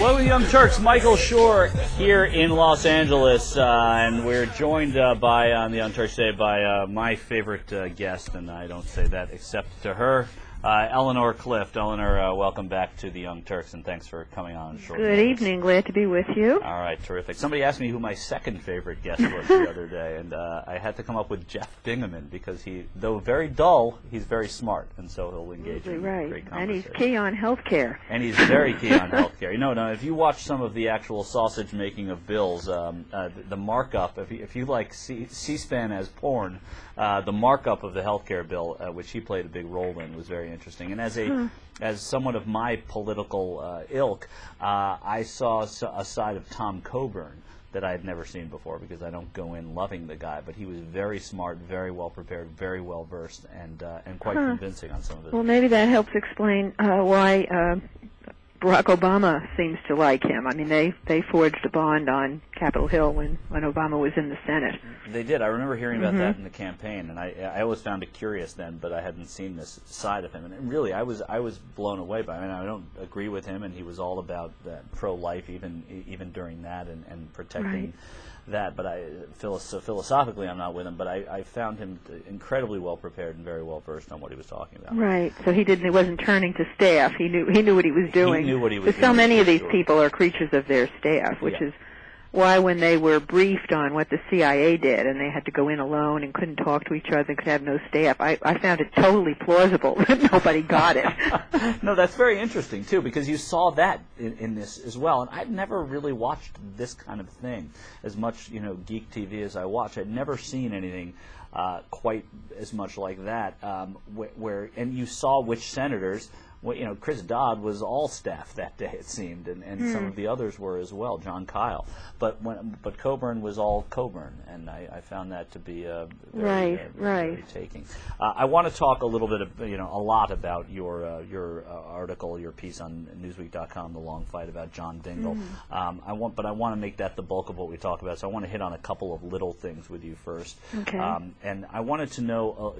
Welcome to Young Turks. Michael Shure here in Los Angeles, and we're joined on the Young Turks today by my favorite guest, and I don't say that except to her, Eleanor Clift. Eleanor, welcome back to the Young Turks, and thanks for coming on. Good evening. Glad to be with you. All right, terrific. Somebody asked me who my second favorite guest was the other day, and I had to come up with Jeff Bingaman because he, though very dull, he's very smart, and so he'll engage in great conversation. And he's key on healthcare. And he's very key on healthcare. No, if you watch some of the actual sausage making of bills, the markup, if you like C-SPAN as porn, the markup of the healthcare bill, which he played a big role in, was very interesting. And as someone of my political ilk, I saw a side of Tom Coburn that I had never seen before, because I don't go in loving the guy, but he was very smart, very well prepared, very well versed, and quite convincing on some of it. Well, maybe that helps explain why Barack Obama seems to like him. I mean, they forged a bond on Capitol Hill when Obama was in the Senate. They did. I remember hearing about that in the campaign, and I always found it curious then, but I hadn't seen this side of him. And really, I was blown away by it. I mean, I don't agree with him, and he was all about pro-life even during that and protecting that. But philosophically, I'm not with him. But I found him incredibly well prepared and very well versed on what he was talking about. Right. So he wasn't turning to staff. He knew what he was doing. He knew what he was doing. So many of these people are creatures of their staff, which is why when they were briefed on what the CIA did and they had to go in alone and couldn't talk to each other and could have no staff, I found it totally plausible that nobody got it. No, that's very interesting, too, because you saw that in this as well. And I'd never really watched this kind of thing as much, geek TV as I watch. I'd never seen anything quite as much like that, and you saw which senators. Well, Chris Dodd was all staff that day, it seemed, and some of the others were as well, John Kyle. But Coburn was all Coburn, and I found that to be very taking. I want to talk a little bit, a lot about your article, your piece on Newsweek.com, The Long Fight about John Dingell. I want to make that the bulk of what we talk about. So I want to hit on a couple of little things with you first. Okay. And I wanted to know,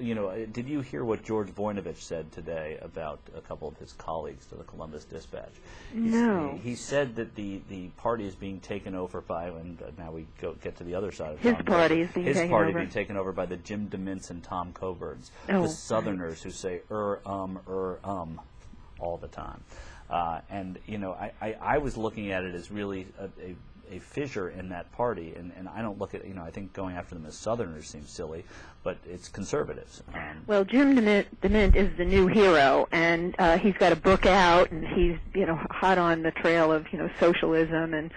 did you hear what George Voinovich said today about a couple of his colleagues to the Columbus Dispatch? No. He said that the party is being taken over by, and now we get to the other side of his Tom party is being his taken party over. being taken over by the Jim DeMints and Tom Coburns, the Southerners who say all the time. And I was looking at it as really a fissure in that party, and I don't look at, I think going after them as Southerners seems silly, but it's conservatives. Well, Jim DeMint is the new hero, and he's got a book out, and he's, hot on the trail of, socialism, and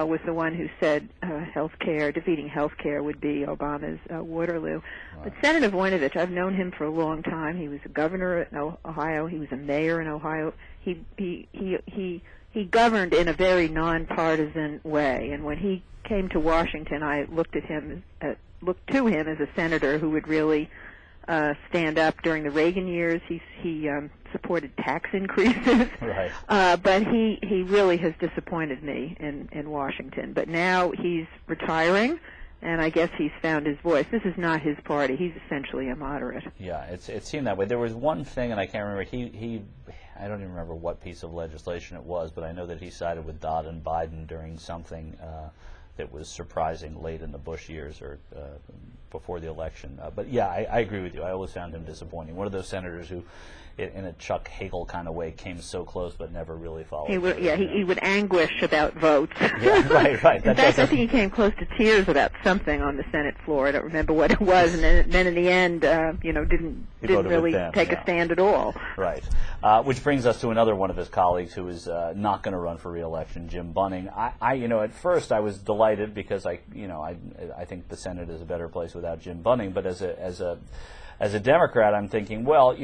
was the one who said defeating healthcare would be Obama's Waterloo. Right. But Senator Voinovich, I've known him for a long time. He was a governor in Ohio. He was a mayor in Ohio. He governed in a very nonpartisan way, and when he came to Washington, I looked to him as a senator who would really stand up. During the Reagan years, he supported tax increases, right. But he really has disappointed me in Washington. But now he's retiring, and I guess he's found his voice. This is not his party. He's essentially a moderate. Yeah, it seemed that way. There was one thing, and I can't remember. I don't even remember what piece of legislation it was, but I know that he sided with Dodd and Biden during something that was surprising late in the Bush years or before the election. But yeah, I agree with you. I always found him disappointing. One of those senators who, in a Chuck Hagel kind of way, came so close but never really followed. He would anguish about votes. Yeah, right. In fact, I think he came close to tears about something on the Senate floor. I don't remember what it was, and then in the end, didn't really take a stand at all. Right. Which brings us to another one of his colleagues who is not going to run for re-election, Jim Bunning. At first I was delighted because I think the Senate is a better place without Jim Bunning, but as a Democrat, I'm thinking, well,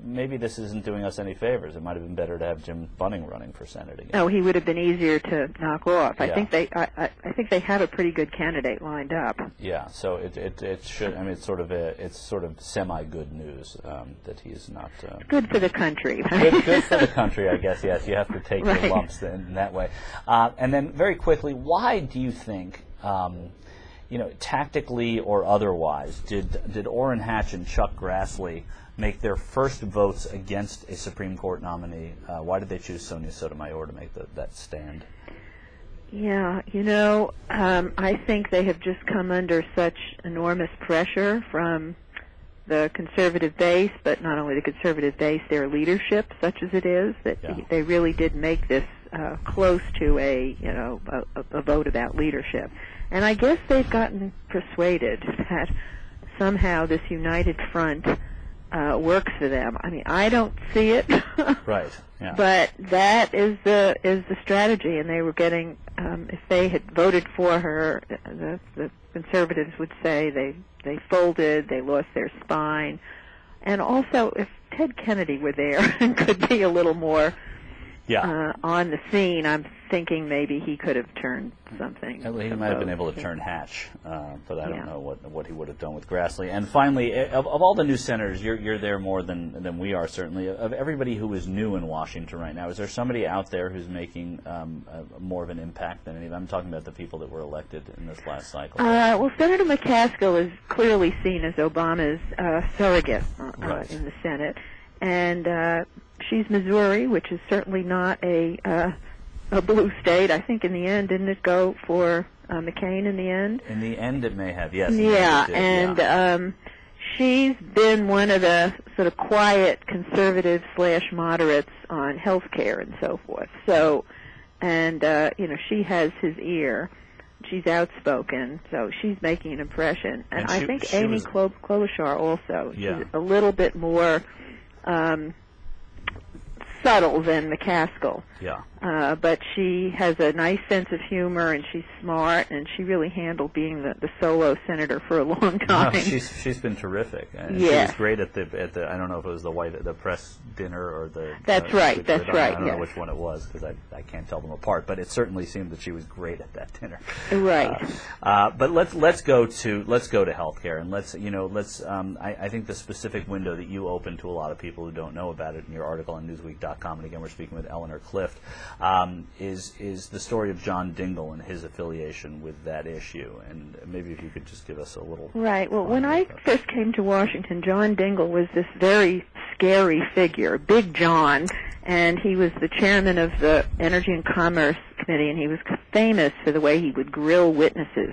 maybe this isn't doing us any favors. It might have been better to have Jim Bunning running for Senate again. Oh, he would have been easier to knock off. Yeah. I think they have a pretty good candidate lined up. Yeah, so it should. I mean, it's sort of semi-good news that he's not. Good for the country. Good for the country, I guess. Yes, you have to take your lumps in that way. And then very quickly, why do you think? Tactically or otherwise, did Orrin Hatch and Chuck Grassley make their first votes against a Supreme Court nominee. Why did they choose Sonia Sotomayor to make that stand? Yeah, I think they have just come under such enormous pressure from the conservative base, but not only the conservative base, their leadership, such as it is, that they really did make this close to a vote about leadership. And I guess they've gotten persuaded that somehow this united front works for them. I mean, I don't see it, right? Yeah. But that is the strategy, and they were getting. If they had voted for her, the conservatives would say they folded, they lost their spine, and also if Ted Kennedy were there and could be a little more on the scene, I'm thinking maybe he could have turned something. He might have been able to turn Hatch, but I don't know what he would have done with Grassley. And finally, of all the new senators, you're there more than we are, certainly. Of everybody who is new in Washington right now, is there somebody out there who's making more of an impact than any of them? I'm talking about the people that were elected in this last cycle. Well, Senator McCaskill is clearly seen as Obama's surrogate in the Senate. And she's Missouri, which is certainly not a blue state. I think in the end, didn't it go for McCain in the end? In the end, it may have, yes. Yeah, and she's been one of the sort of quiet conservatives / moderates on health care and so forth. So, and, she has his ear. She's outspoken, so she's making an impression. And I think Amy Klobuchar also. She's a little bit more subtle than McCaskill. Yeah. But she has a nice sense of humor, and she's smart, and she really handled being the solo senator for a long time. No, she's been terrific. And she was great at the I don't know if it was the press dinner or the. That's right. I don't know which one it was because I can't tell them apart. But it certainly seemed that she was great at that dinner. Right. But let's go to healthcare, and I think the specific window that you opened to a lot of people who don't know about it in your article on Newsweek.com, and again we're speaking with Eleanor Clift. Is the story of John Dingell and his affiliation with that issue, and maybe if you could just give us a little. Right. Well, when I first came to Washington, John Dingell was this very scary figure, Big John, and he was the chairman of the Energy and Commerce Committee, and he was famous for the way he would grill witnesses,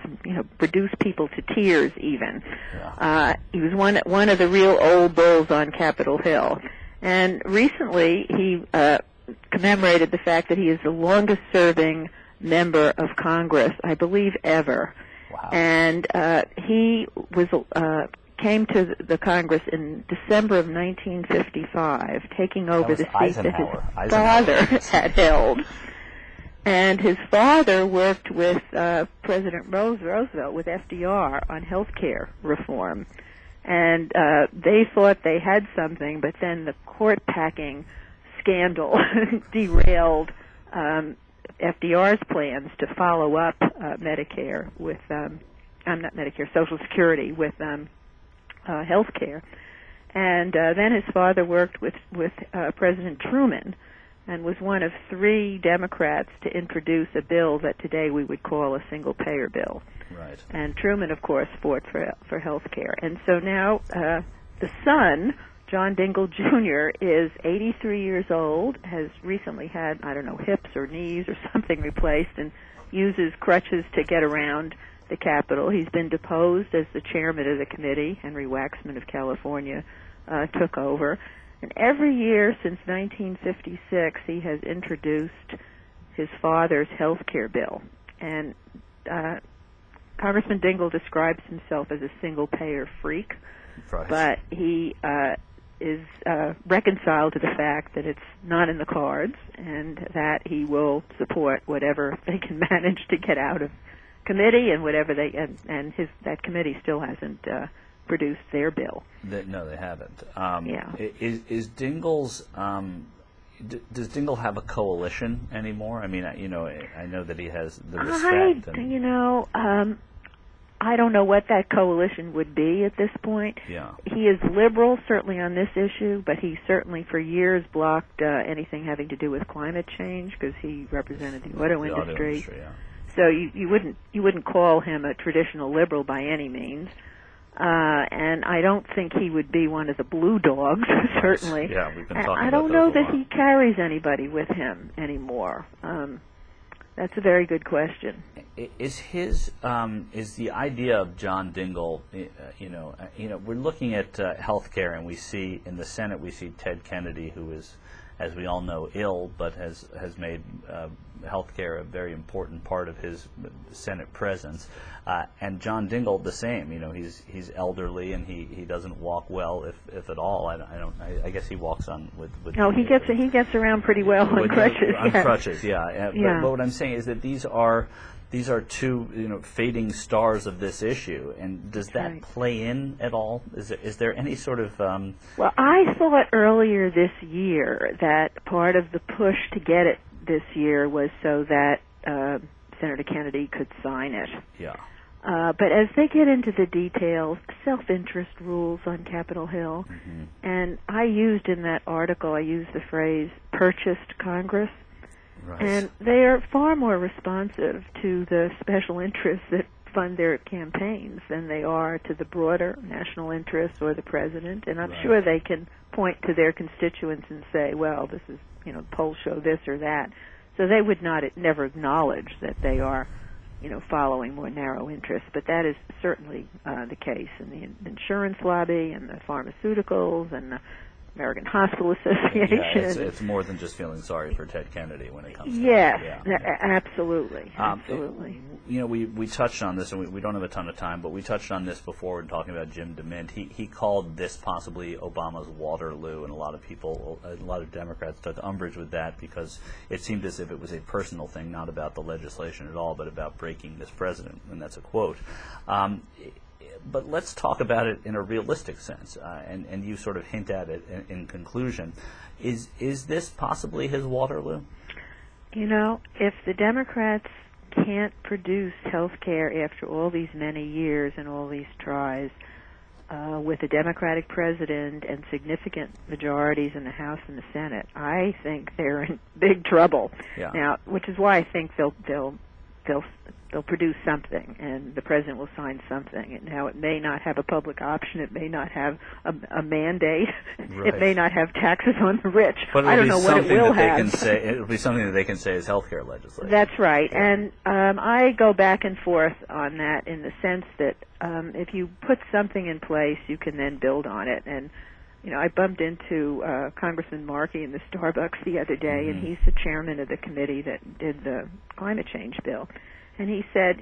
reduce people to tears even. Yeah. He was one of the real old bulls on Capitol Hill, and recently he commemorated the fact that he is the longest-serving member of Congress, I believe, ever. Wow. And he came to the Congress in December of 1955, taking over the seat that his father had held. And his father worked with President Roosevelt, with FDR, on health care reform. And they thought they had something, but then the court-packing scandal derailed FDR's plans to follow up Medicare with, not Medicare, Social Security with health care. And then his father worked with President Truman and was one of 3 Democrats to introduce a bill that today we would call a single-payer bill. Right. And Truman, of course, fought for health care. And so now the son, John Dingell Jr., is 83 years old, has recently had, hips or knees or something replaced, and uses crutches to get around the Capitol. He's been deposed as the chairman of the committee. Henry Waxman of California took over. And every year since 1956, he has introduced his father's health care bill. And Congressman Dingell describes himself as a single-payer freak, right. But he is reconciled to the fact that it's not in the cards and that he will support whatever they can manage to get out of committee and whatever that committee still hasn't produced their bill. No, they haven't. Yeah. Is Dingell's does Dingell have a coalition anymore? I mean, I know that he has the respect. I don't know what that coalition would be at this point. Yeah. He is liberal, certainly on this issue, but he certainly for years blocked anything having to do with climate change because he represented the auto industry. Yeah. So you wouldn't call him a traditional liberal by any means. And I don't think he would be one of the blue dogs, certainly. Yeah, we've been talking about I don't those know a that lot. he carries anybody with him anymore. That's a very good question. Is the idea of John Dingell? We're looking at healthcare, and we see in the Senate Ted Kennedy, who is, as we all know, ill, but has made healthcare a very important part of his Senate presence. And John Dingell the same. He's elderly and he doesn't walk well, if at all. I guess he walks on with. No, he gets around pretty well on crutches. On crutches, yeah. But what I'm saying is that these are two fading stars of this issue, and does that play in at all? Is there any sort of Well, I thought earlier this year that part of the push to get it this year was so that Senator Kennedy could sign it. Yeah. But as they get into the details, self-interest rules on Capitol Hill, and I used in that article, I used the phrase purchased Congress. Right. And they are far more responsive to the special interests that fund their campaigns than they are to the broader national interests or the president. And I'm sure they can point to their constituents and say, well, this is, polls show this or that. So they would never acknowledge that they are, following more narrow interests. But that is certainly the case in the insurance lobby and the pharmaceuticals and the American Hospital Association. Yeah, it's more than just feeling sorry for Ted Kennedy when it comes to that. Yes, absolutely. Absolutely. We touched on this, and we don't have a ton of time, but we touched on this before in talking about Jim DeMint. He called this possibly Obama's Waterloo, and a lot of Democrats took umbrage with that because it seemed as if it was a personal thing, not about the legislation at all, but about breaking this president, and that's a quote. But let's talk about it in a realistic sense, and you sort of hint at it in conclusion. Is this possibly his Waterloo? If the Democrats can't produce health care after all these many years and all these tries, with a Democratic president and significant majorities in the House and the Senate, I think they're in big trouble. Yeah. Now, which is why I think they'll produce something, and the president will sign something. And now it may not have a public option, it may not have a mandate, it may not have taxes on the rich. But I don't know what it will have. It'll be something that they can say is healthcare legislation. That's right, and I go back and forth on that in the sense that if you put something in place, you can then build on it. And I bumped into Congressman Markey in the Starbucks the other day, and he's the chairman of the committee that did the climate change bill. And he said,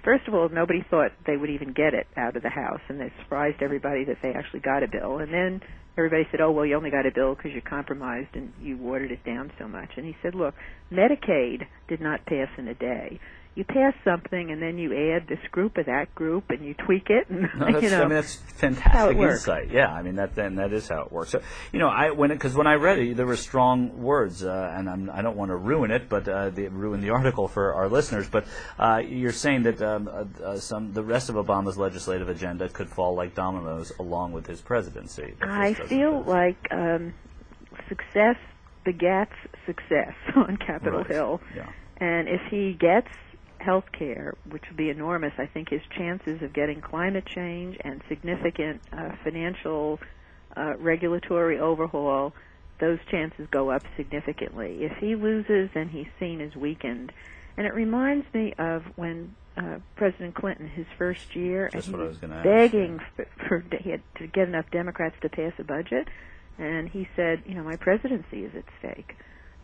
first of all, nobody thought they would even get it out of the House, and it surprised everybody that they actually got a bill. And then everybody said, oh, well, you only got a bill because you compromised and you watered it down so much. And he said, look, Medicaid did not pass in a day. You pass something, and then you add this group or that group, and you tweak it. And that's fantastic insight. Yeah, that is how it works. So, when I read it, there were strong words, and I don't want to ruin it, but ruin the article for our listeners. But you're saying that the rest of Obama's legislative agenda could fall like dominoes along with his presidency. I feel like success begets success on Capitol Hill, and if he gets health care, which would be enormous, I think his chances of getting climate change and significant financial regulatory overhaul, those chances go up significantly. If he loses, then he's seen as weakened. And it reminds me of when President Clinton, his first year, and he was begging he had to get enough Democrats to pass a budget, and he said, my presidency is at stake.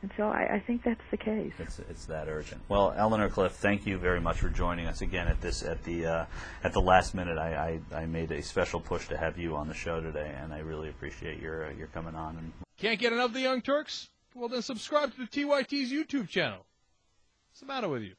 And so I think that's the case. It's that urgent. Well, Eleanor Clift, thank you very much for joining us again at the last minute. I made a special push to have you on the show today, and I really appreciate your coming on. Can't get enough of the Young Turks? Well, then subscribe to the TYT's YouTube channel. What's the matter with you?